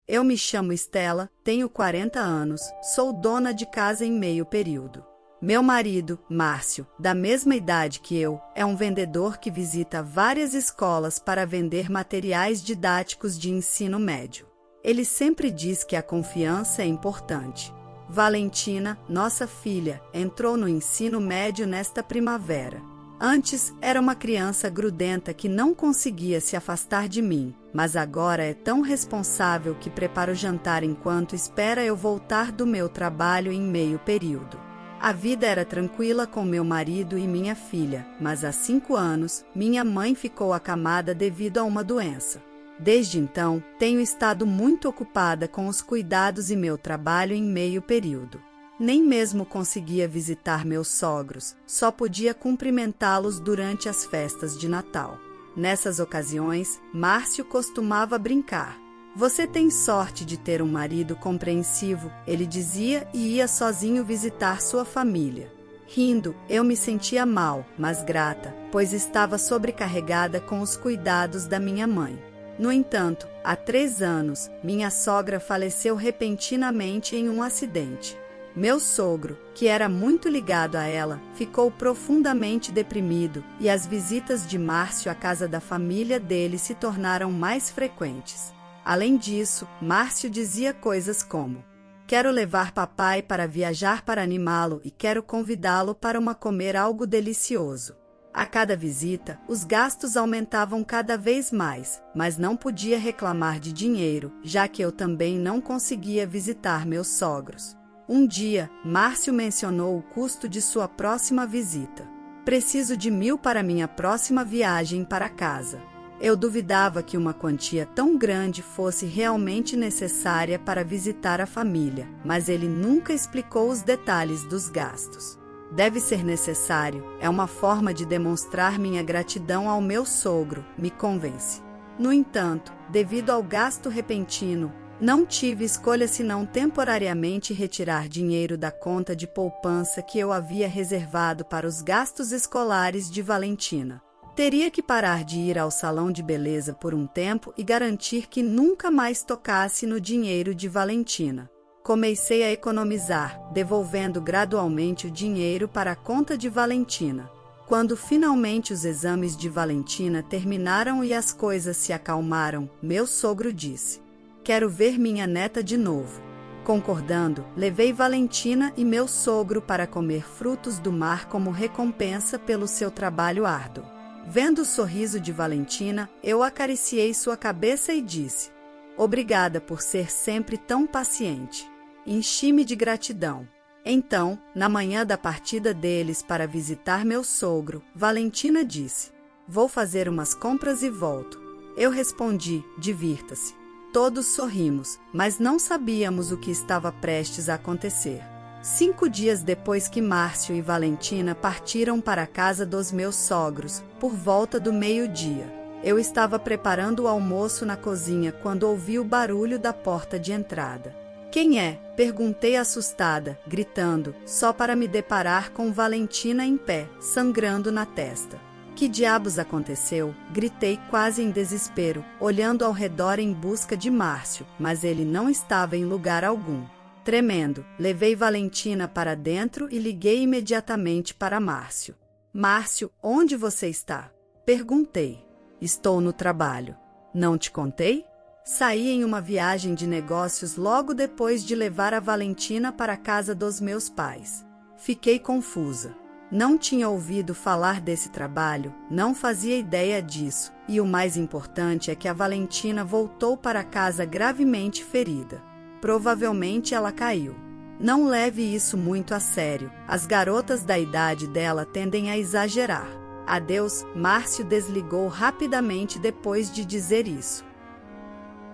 Eu me chamo Estela, tenho 40 anos, sou dona de casa em meio período. Meu marido, Márcio, da mesma idade que eu, é um vendedor que visita várias escolas para vender materiais didáticos de ensino médio. Ele sempre diz que a confiança é importante. Valentina, nossa filha, entrou no ensino médio nesta primavera. Antes, era uma criança grudenta que não conseguia se afastar de mim, mas agora é tão responsável que prepara o jantar enquanto espera eu voltar do meu trabalho em meio período. A vida era tranquila com meu marido e minha filha, mas há 5 anos, minha mãe ficou acamada devido a uma doença. Desde então, tenho estado muito ocupada com os cuidados e meu trabalho em meio período. Nem mesmo conseguia visitar meus sogros, só podia cumprimentá-los durante as festas de Natal. Nessas ocasiões, Márcio costumava brincar. Você tem sorte de ter um marido compreensivo, ele dizia e ia sozinho visitar sua família. Rindo, eu me sentia mal, mas grata, pois estava sobrecarregada com os cuidados da minha mãe. No entanto, há 3 anos, minha sogra faleceu repentinamente em um acidente. Meu sogro, que era muito ligado a ela, ficou profundamente deprimido e as visitas de Márcio à casa da família dele se tornaram mais frequentes. Além disso, Márcio dizia coisas como: quero levar papai para viajar para animá-lo e quero convidá-lo para comer algo delicioso. A cada visita, os gastos aumentavam cada vez mais, mas não podia reclamar de dinheiro, já que eu também não conseguia visitar meus sogros. Um dia, Márcio mencionou o custo de sua próxima visita. Preciso de 1.000 para minha próxima viagem para casa. Eu duvidava que uma quantia tão grande fosse realmente necessária para visitar a família, mas ele nunca explicou os detalhes dos gastos. Deve ser necessário, é uma forma de demonstrar minha gratidão ao meu sogro, me convence. No entanto, devido ao gasto repentino, não tive escolha senão temporariamente retirar dinheiro da conta de poupança que eu havia reservado para os gastos escolares de Valentina. Teria que parar de ir ao salão de beleza por um tempo e garantir que nunca mais tocasse no dinheiro de Valentina. Comecei a economizar, devolvendo gradualmente o dinheiro para a conta de Valentina. Quando finalmente os exames de Valentina terminaram e as coisas se acalmaram, meu sogro disse: quero ver minha neta de novo. Concordando, levei Valentina e meu sogro para comer frutos do mar como recompensa pelo seu trabalho árduo. Vendo o sorriso de Valentina, eu acariciei sua cabeça e disse: obrigada por ser sempre tão paciente. Enchi-me de gratidão. Então, na manhã da partida deles para visitar meu sogro, Valentina disse: vou fazer umas compras e volto. Eu respondi: divirta-se. Todos sorrimos, mas não sabíamos o que estava prestes a acontecer. 5 dias depois que Márcio e Valentina partiram para a casa dos meus sogros, por volta do meio-dia, eu estava preparando o almoço na cozinha quando ouvi o barulho da porta de entrada. Quem é? Perguntei assustada, gritando, só para me deparar com Valentina em pé, sangrando na testa. Que diabos aconteceu? Gritei quase em desespero, olhando ao redor em busca de Márcio, mas ele não estava em lugar algum. Tremendo, levei Valentina para dentro e liguei imediatamente para Márcio. Márcio, onde você está? Perguntei. Estou no trabalho. Não te contei? Saí em uma viagem de negócios logo depois de levar a Valentina para a casa dos meus pais. Fiquei confusa. Não tinha ouvido falar desse trabalho, não fazia ideia disso, e o mais importante é que a Valentina voltou para casa gravemente ferida. Provavelmente ela caiu. Não leve isso muito a sério, as garotas da idade dela tendem a exagerar. Adeus, Márcio desligou rapidamente depois de dizer isso.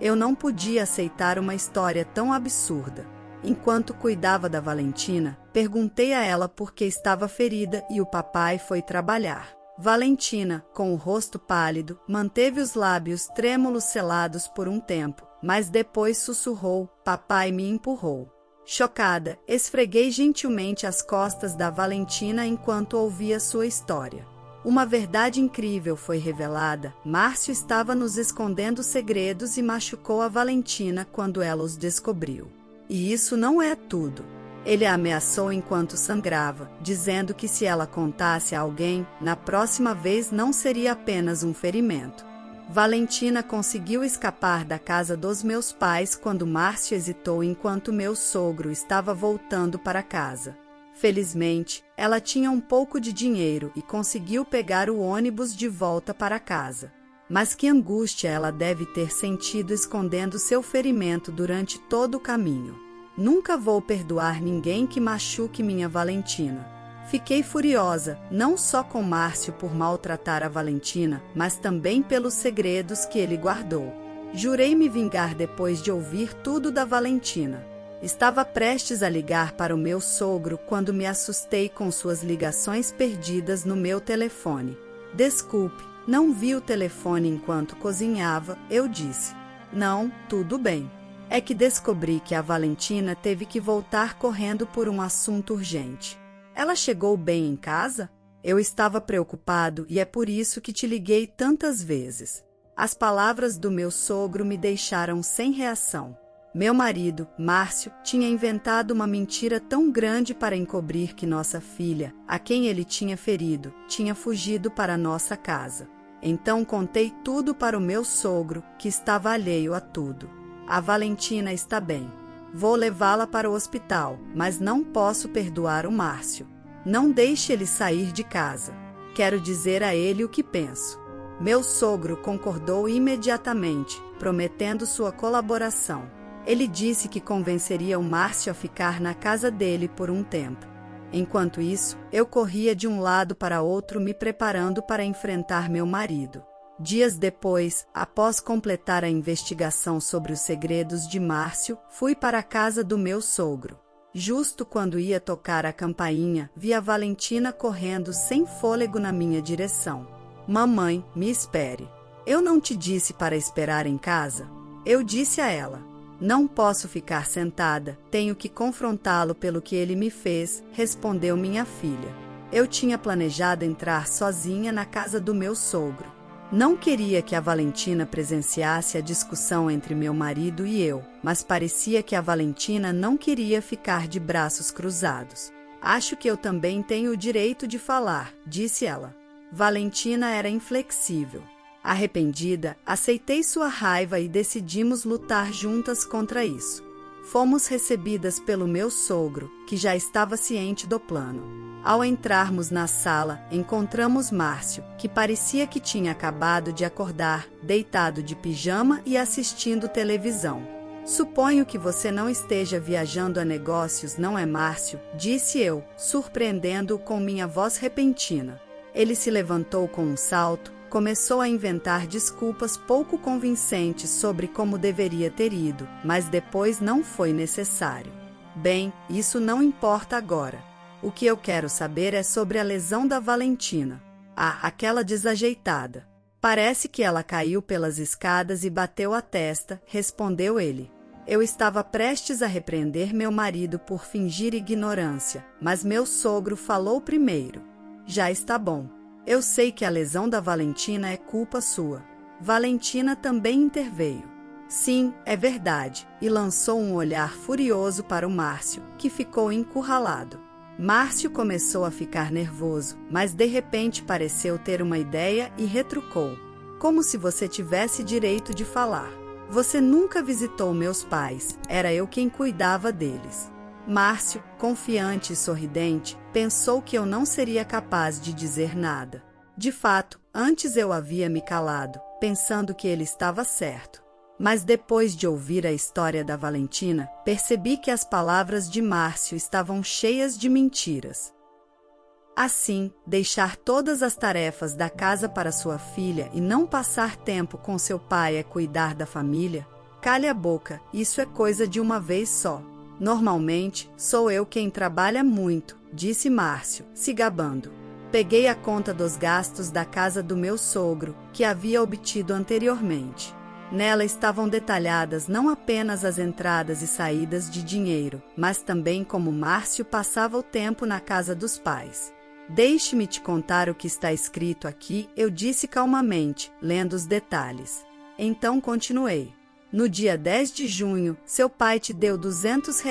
Eu não podia aceitar uma história tão absurda. Enquanto cuidava da Valentina, perguntei a ela por que estava ferida e o papai foi trabalhar. Valentina, com o rosto pálido, manteve os lábios trêmulos selados por um tempo, mas depois sussurrou: papai me empurrou. Chocada, esfreguei gentilmente as costas da Valentina enquanto ouvia sua história. Uma verdade incrível foi revelada. Márcio estava nos escondendo segredos e machucou a Valentina quando ela os descobriu. E isso não é tudo. Ele a ameaçou enquanto sangrava, dizendo que se ela contasse a alguém, na próxima vez não seria apenas um ferimento. Valentina conseguiu escapar da casa dos meus pais quando Márcio hesitou enquanto meu sogro estava voltando para casa. Felizmente, ela tinha um pouco de dinheiro e conseguiu pegar o ônibus de volta para casa. Mas que angústia ela deve ter sentido escondendo seu ferimento durante todo o caminho. Nunca vou perdoar ninguém que machuque minha Valentina. Fiquei furiosa, não só com Márcio por maltratar a Valentina, mas também pelos segredos que ele guardou. Jurei me vingar depois de ouvir tudo da Valentina. Estava prestes a ligar para o meu sogro quando me assustei com suas ligações perdidas no meu telefone. Desculpe, não vi o telefone enquanto cozinhava, eu disse. Não, tudo bem. É que descobri que a Valentina teve que voltar correndo por um assunto urgente. Ela chegou bem em casa? Eu estava preocupado e é por isso que te liguei tantas vezes. As palavras do meu sogro me deixaram sem reação. Meu marido, Márcio, tinha inventado uma mentira tão grande para encobrir que nossa filha, a quem ele tinha ferido, tinha fugido para nossa casa. Então contei tudo para o meu sogro, que estava alheio a tudo. A Valentina está bem. Vou levá-la para o hospital, mas não posso perdoar o Márcio. Não deixe ele sair de casa. Quero dizer a ele o que penso. Meu sogro concordou imediatamente, prometendo sua colaboração. Ele disse que convenceria o Márcio a ficar na casa dele por um tempo. Enquanto isso, eu corria de um lado para outro me preparando para enfrentar meu marido. Dias depois, após completar a investigação sobre os segredos de Márcio, fui para a casa do meu sogro. Justo quando ia tocar a campainha, vi a Valentina correndo sem fôlego na minha direção. Mamãe, me espere. Eu não te disse para esperar em casa? Eu disse a ela. Não posso ficar sentada, tenho que confrontá-lo pelo que ele me fez, respondeu minha filha. Eu tinha planejado entrar sozinha na casa do meu sogro. Não queria que a Valentina presenciasse a discussão entre meu marido e eu, mas parecia que a Valentina não queria ficar de braços cruzados. Acho que eu também tenho o direito de falar, disse ela. Valentina era inflexível. Arrependida, aceitei sua raiva e decidimos lutar juntas contra isso. Fomos recebidas pelo meu sogro, que já estava ciente do plano. Ao entrarmos na sala, encontramos Márcio, que parecia que tinha acabado de acordar, deitado de pijama e assistindo televisão. Suponho que você não esteja viajando a negócios, não é, Márcio? Disse eu, surpreendendo-o com minha voz repentina. Ele se levantou com um salto, começou a inventar desculpas pouco convincentes sobre como deveria ter ido, mas depois não foi necessário. Bem, isso não importa agora. O que eu quero saber é sobre a lesão da Valentina. Aquela desajeitada. Parece que ela caiu pelas escadas e bateu a testa, respondeu ele. Eu estava prestes a repreender meu marido por fingir ignorância, mas meu sogro falou primeiro. Já está bom. Eu sei que a lesão da Valentina é culpa sua. Valentina também interveio. Sim, é verdade, e lançou um olhar furioso para o Márcio, que ficou encurralado. Márcio começou a ficar nervoso, mas de repente pareceu ter uma ideia e retrucou. Como se você tivesse direito de falar. Você nunca visitou meus pais, era eu quem cuidava deles. Márcio, confiante e sorridente, pensou que eu não seria capaz de dizer nada. De fato, antes eu havia me calado, pensando que ele estava certo. Mas depois de ouvir a história da Valentina, percebi que as palavras de Márcio estavam cheias de mentiras. Assim, deixar todas as tarefas da casa para sua filha e não passar tempo com seu pai é cuidar da família? Cale a boca, isso é coisa de uma vez só. Normalmente, sou eu quem trabalha muito, disse Márcio, se gabando. Peguei a conta dos gastos da casa do meu sogro, que havia obtido anteriormente. Nela estavam detalhadas não apenas as entradas e saídas de dinheiro, mas também como Márcio passava o tempo na casa dos pais. Deixe-me te contar o que está escrito aqui, eu disse calmamente, lendo os detalhes. Então continuei. No dia 10 de junho, seu pai te deu R$ 200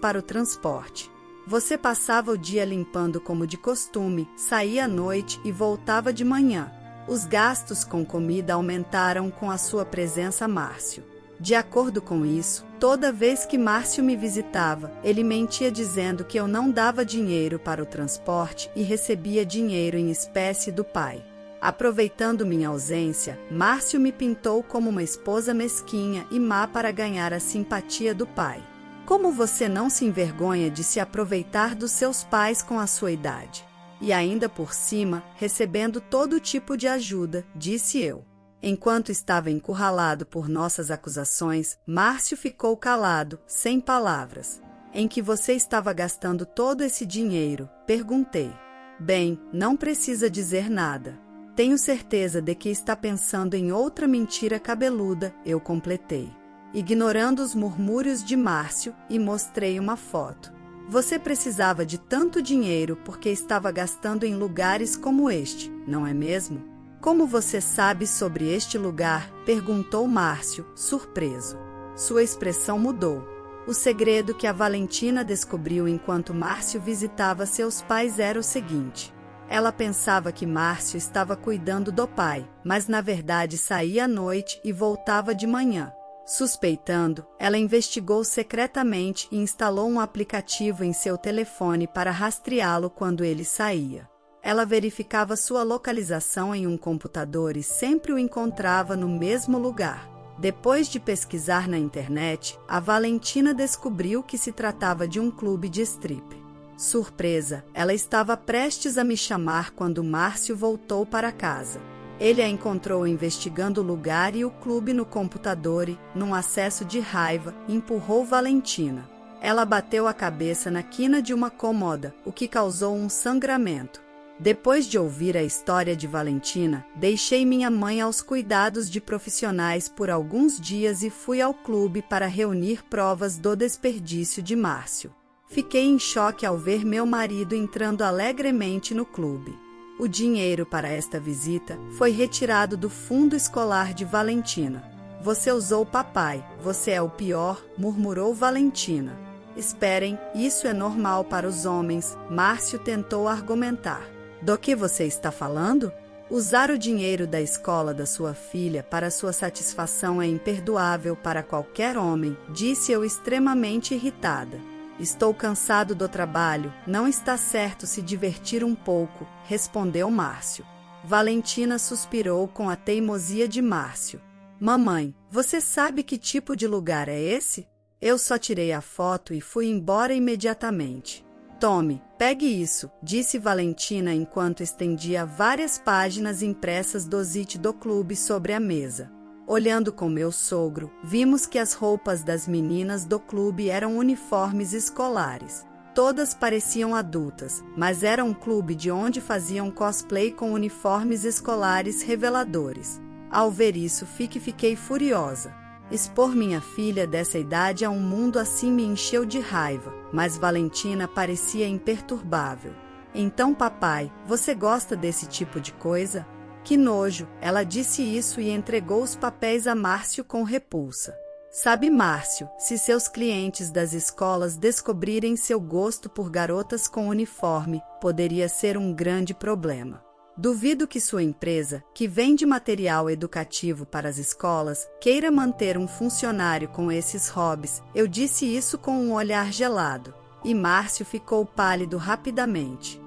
para o transporte. Você passava o dia limpando como de costume, saía à noite e voltava de manhã. Os gastos com comida aumentaram com a sua presença, Márcio. De acordo com isso, toda vez que Márcio me visitava, ele mentia dizendo que eu não dava dinheiro para o transporte e recebia dinheiro em espécie do pai. Aproveitando minha ausência, Márcio me pintou como uma esposa mesquinha e má para ganhar a simpatia do pai. Como você não se envergonha de se aproveitar dos seus pais com a sua idade? E ainda por cima, recebendo todo tipo de ajuda, disse eu. Enquanto estava encurralado por nossas acusações, Márcio ficou calado, sem palavras. Em que você estava gastando todo esse dinheiro? Perguntei. Bem, não precisa dizer nada. Tenho certeza de que está pensando em outra mentira cabeluda, eu completei. Ignorando os murmúrios de Márcio, e mostrei uma foto. Você precisava de tanto dinheiro porque estava gastando em lugares como este, não é mesmo? Como você sabe sobre este lugar? Perguntou Márcio, surpreso. Sua expressão mudou. O segredo que a Valentina descobriu enquanto Márcio visitava seus pais era o seguinte. Ela pensava que Márcio estava cuidando do pai, mas na verdade saía à noite e voltava de manhã. Suspeitando, ela investigou secretamente e instalou um aplicativo em seu telefone para rastreá-lo quando ele saía. Ela verificava sua localização em um computador e sempre o encontrava no mesmo lugar. Depois de pesquisar na internet, a Valentina descobriu que se tratava de um clube de strip. Surpresa, ela estava prestes a me chamar quando Márcio voltou para casa. Ele a encontrou investigando o lugar e o clube no computador e, num acesso de raiva, empurrou Valentina. Ela bateu a cabeça na quina de uma cômoda, o que causou um sangramento. Depois de ouvir a história de Valentina, deixei minha mãe aos cuidados de profissionais por alguns dias e fui ao clube para reunir provas do desperdício de Márcio. Fiquei em choque ao ver meu marido entrando alegremente no clube. O dinheiro para esta visita foi retirado do fundo escolar de Valentina. Você usou papai, você é o pior, murmurou Valentina. Esperem, isso é normal para os homens, Márcio tentou argumentar. Do que você está falando? Usar o dinheiro da escola da sua filha para sua satisfação é imperdoável para qualquer homem, disse eu extremamente irritada. Estou cansado do trabalho, não está certo se divertir um pouco, respondeu Márcio. Valentina suspirou com a teimosia de Márcio. Mamãe, você sabe que tipo de lugar é esse? Eu só tirei a foto e fui embora imediatamente. Tome, pegue isso, disse Valentina enquanto estendia várias páginas impressas do zit do clube sobre a mesa. Olhando com meu sogro, vimos que as roupas das meninas do clube eram uniformes escolares. Todas pareciam adultas, mas era um clube de onde faziam cosplay com uniformes escolares reveladores. Ao ver isso, fiquei furiosa. Expor minha filha dessa idade a um mundo assim me encheu de raiva, mas Valentina parecia imperturbável. Então, papai, você gosta desse tipo de coisa? Que nojo, ela disse isso e entregou os papéis a Márcio com repulsa. Sabe, Márcio, se seus clientes das escolas descobrirem seu gosto por garotas com uniforme, poderia ser um grande problema. Duvido que sua empresa, que vende material educativo para as escolas, queira manter um funcionário com esses hobbies. Eu disse isso com um olhar gelado, e Márcio ficou pálido rapidamente.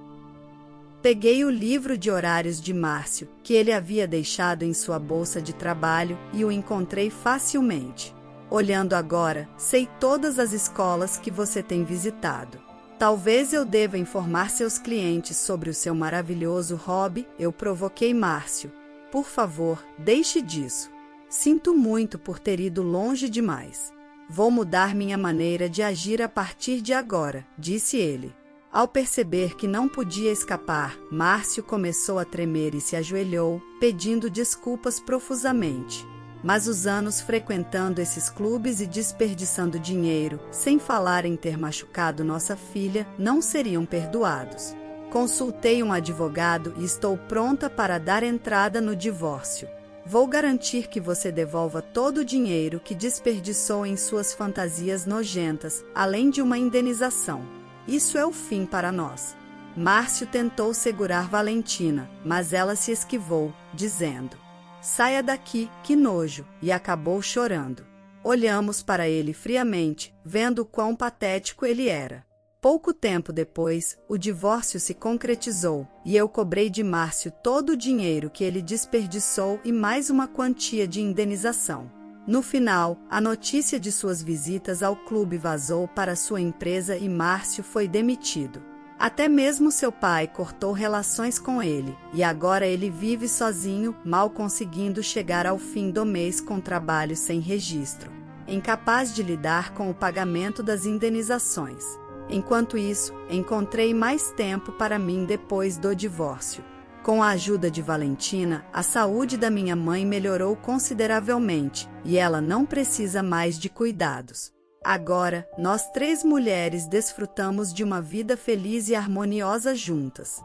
Peguei o livro de horários de Márcio, que ele havia deixado em sua bolsa de trabalho, e o encontrei facilmente. Olhando agora, sei todas as escolas que você tem visitado. Talvez eu deva informar seus clientes sobre o seu maravilhoso hobby, eu provoquei Márcio. Por favor, deixe disso. Sinto muito por ter ido longe demais. Vou mudar minha maneira de agir a partir de agora, disse ele. Ao perceber que não podia escapar, Márcio começou a tremer e se ajoelhou, pedindo desculpas profusamente. Mas os anos frequentando esses clubes e desperdiçando dinheiro, sem falar em ter machucado nossa filha, não seriam perdoados. Consultei um advogado e estou pronta para dar entrada no divórcio. Vou garantir que você devolva todo o dinheiro que desperdiçou em suas fantasias nojentas, além de uma indenização. Isso é o fim para nós. Márcio tentou segurar Valentina, mas ela se esquivou, dizendo: "Saia daqui, que nojo", e acabou chorando. Olhamos para ele friamente, vendo quão patético ele era. Pouco tempo depois, o divórcio se concretizou, e eu cobrei de Márcio todo o dinheiro que ele desperdiçou e mais uma quantia de indenização. No final, a notícia de suas visitas ao clube vazou para sua empresa e Márcio foi demitido. Até mesmo seu pai cortou relações com ele, e agora ele vive sozinho, mal conseguindo chegar ao fim do mês com trabalho sem registro, incapaz de lidar com o pagamento das indenizações. Enquanto isso, encontrei mais tempo para mim depois do divórcio. Com a ajuda de Valentina, a saúde da minha mãe melhorou consideravelmente, e ela não precisa mais de cuidados. Agora, nós 3 mulheres desfrutamos de uma vida feliz e harmoniosa juntas.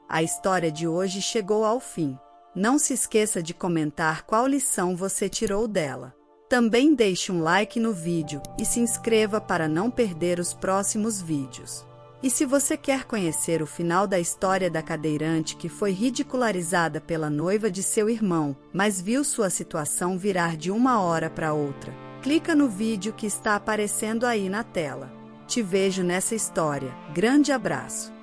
A história de hoje chegou ao fim. Não se esqueça de comentar qual lição você tirou dela. Também deixe um like no vídeo e se inscreva para não perder os próximos vídeos. E se você quer conhecer o final da história da cadeirante que foi ridicularizada pela noiva de seu irmão, mas viu sua situação virar de uma hora para outra, clica no vídeo que está aparecendo aí na tela. Te vejo nessa história. Grande abraço!